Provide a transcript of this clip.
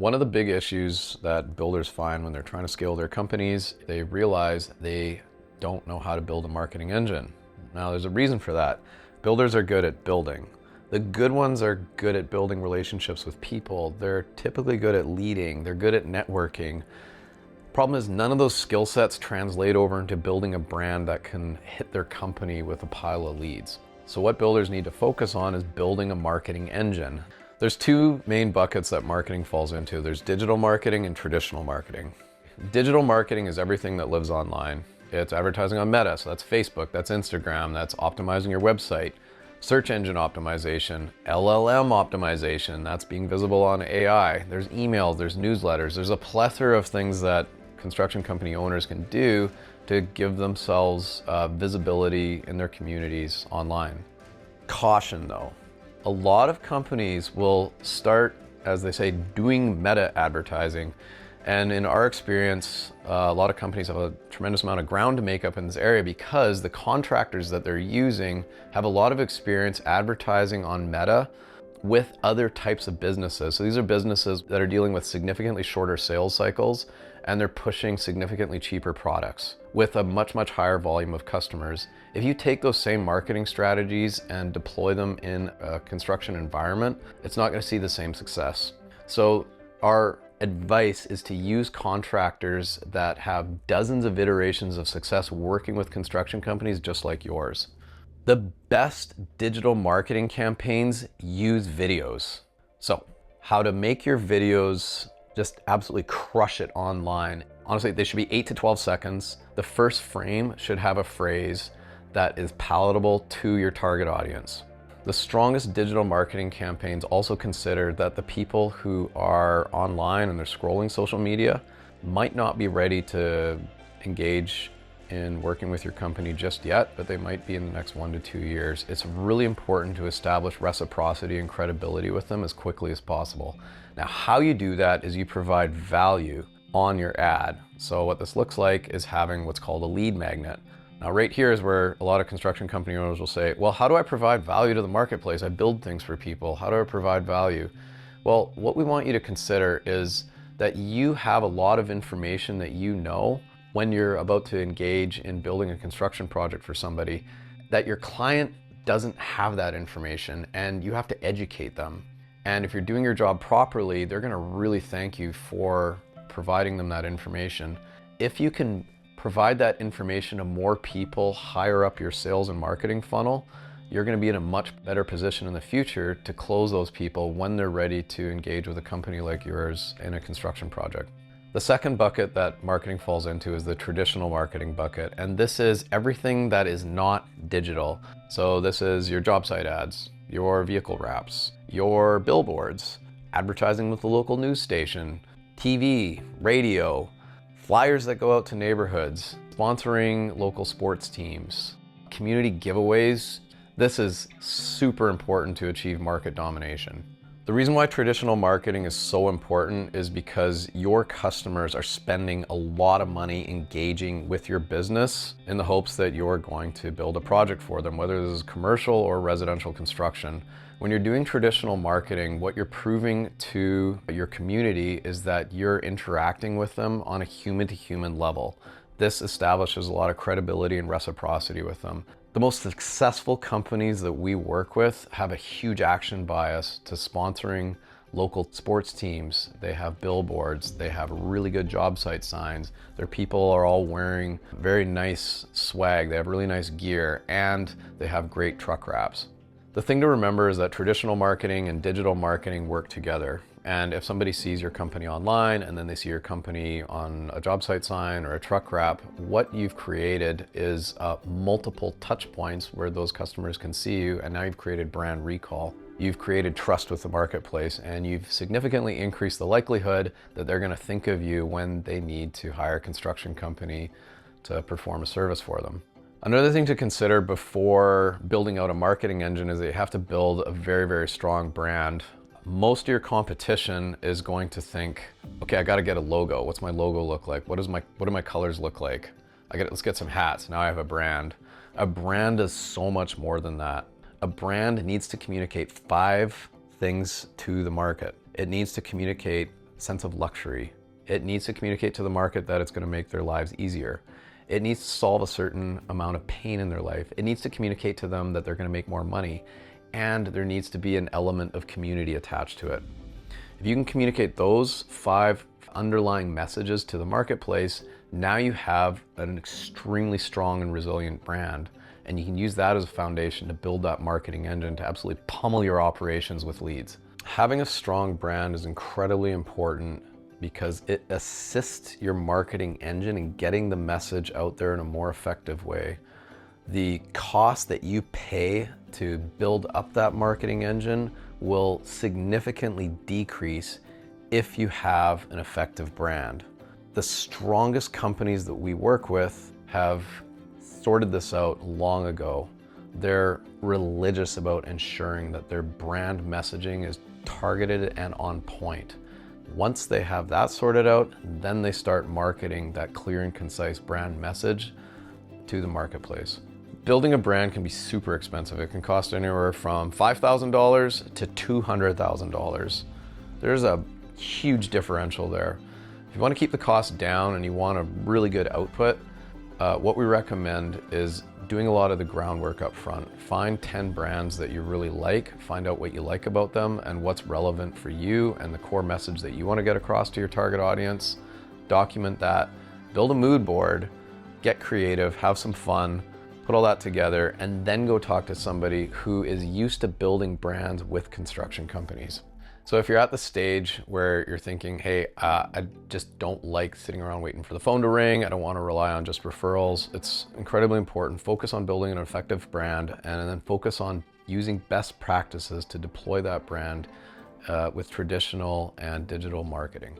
One of the big issues that builders find when they're trying to scale their companies, they realize they don't know how to build a marketing engine. Now, there's a reason for that. Builders are good at building. The good ones are good at building relationships with people. They're typically good at leading. They're good at networking. Problem is, none of those skill sets translate over into building a brand that can hit their company with a pile of leads. So what builders need to focus on is building a marketing engine. There's two main buckets that marketing falls into. There's digital marketing and traditional marketing. Digital marketing is everything that lives online. It's advertising on Meta, so that's Facebook, that's Instagram, that's optimizing your website, search engine optimization, LLM optimization, that's being visible on AI. There's emails, there's newsletters, there's a plethora of things that construction company owners can do to give themselves visibility in their communities online. Caution though. A lot of companies will start, as they say, doing meta advertising. And in our experience, a lot of companies have a tremendous amount of ground to make up in this area because the contractors that they're using have a lot of experience advertising on Meta with other types of businesses. So these are businesses that are dealing with significantly shorter sales cycles, and they're pushing significantly cheaper products with a much, much higher volume of customers. If you take those same marketing strategies and deploy them in a construction environment, it's not going to see the same success. So our advice is to use contractors that have dozens of iterations of success working with construction companies just like yours. The best digital marketing campaigns use videos. So how to make your videos just absolutely crush it online. Honestly, they should be 8 to 12 seconds. The first frame should have a phrase that is palatable to your target audience. The strongest digital marketing campaigns also consider that the people who are online and they're scrolling social media might not be ready to engage in working with your company just yet, but they might be in the next 1 to 2 years. It's really important to establish reciprocity and credibility with them as quickly as possible. Now, how you do that is you provide value on your ad. So what this looks like is having what's called a lead magnet. Now, right here is where a lot of construction company owners will say, well, how do I provide value to the marketplace? I build things for people. How do I provide value? Well, what we want you to consider is that you have a lot of information that you know when you're about to engage in building a construction project for somebody, that your client doesn't have that information and you have to educate them. And if you're doing your job properly, they're gonna really thank you for providing them that information. If you can provide that information to more people higher up your sales and marketing funnel, you're gonna be in a much better position in the future to close those people when they're ready to engage with a company like yours in a construction project. The second bucket that marketing falls into is the traditional marketing bucket, and this is everything that is not digital. So this is your job site ads, your vehicle wraps, your billboards, advertising with the local news station, TV, radio, flyers that go out to neighborhoods, sponsoring local sports teams, community giveaways. This is super important to achieve market domination. The reason why traditional marketing is so important is because your customers are spending a lot of money engaging with your business in the hopes that you're going to build a project for them, whether this is commercial or residential construction. When you're doing traditional marketing, what you're proving to your community is that you're interacting with them on a human-to-human level. This establishes a lot of credibility and reciprocity with them. The most successful companies that we work with have a huge action bias to sponsoring local sports teams. They have billboards, they have really good job site signs. Their people are all wearing very nice swag, they have really nice gear, and they have great truck wraps. The thing to remember is that traditional marketing and digital marketing work together. And if somebody sees your company online and then they see your company on a job site sign or a truck wrap, what you've created is multiple touch points where those customers can see you, and now you've created brand recall. You've created trust with the marketplace, and you've significantly increased the likelihood that they're gonna think of you when they need to hire a construction company to perform a service for them. Another thing to consider before building out a marketing engine is that you have to build a very, very strong brand. Most of your competition is going to think, okay, I got to get a logo. What's my logo look like? What do my colors look like? Let's get some hats. Now I have a brand. A brand is so much more than that. A brand needs to communicate 5 things to the market. It needs to communicate sense of luxury. It needs to communicate to the market that it's going to make their lives easier. It needs to solve a certain amount of pain in their life. It needs to communicate to them that they're going to make more money, and there needs to be an element of community attached to it. If you can communicate those 5 underlying messages to the marketplace, now you have an extremely strong and resilient brand, and you can use that as a foundation to build that marketing engine to absolutely pummel your operations with leads. Having a strong brand is incredibly important because it assists your marketing engine in getting the message out there in a more effective way. The cost that you pay to build up that marketing engine will significantly decrease if you have an effective brand. The strongest companies that we work with have sorted this out long ago. They're religious about ensuring that their brand messaging is targeted and on point. Once they have that sorted out, then they start marketing that clear and concise brand message to the marketplace. Building a brand can be super expensive. It can cost anywhere from $5,000 to $200,000. There's a huge differential there. If you want to keep the cost down and you want a really good output, what we recommend is doing a lot of the groundwork up front. Find 10 brands that you really like, find out what you like about them and what's relevant for you and the core message that you want to get across to your target audience. Document that, build a mood board, get creative, have some fun, put all that together, and then go talk to somebody who is used to building brands with construction companies. So if you're at the stage where you're thinking, hey, I just don't like sitting around waiting for the phone to ring, I don't want to rely on just referrals, it's incredibly important. Focus on building an effective brand and then focus on using best practices to deploy that brand with traditional and digital marketing.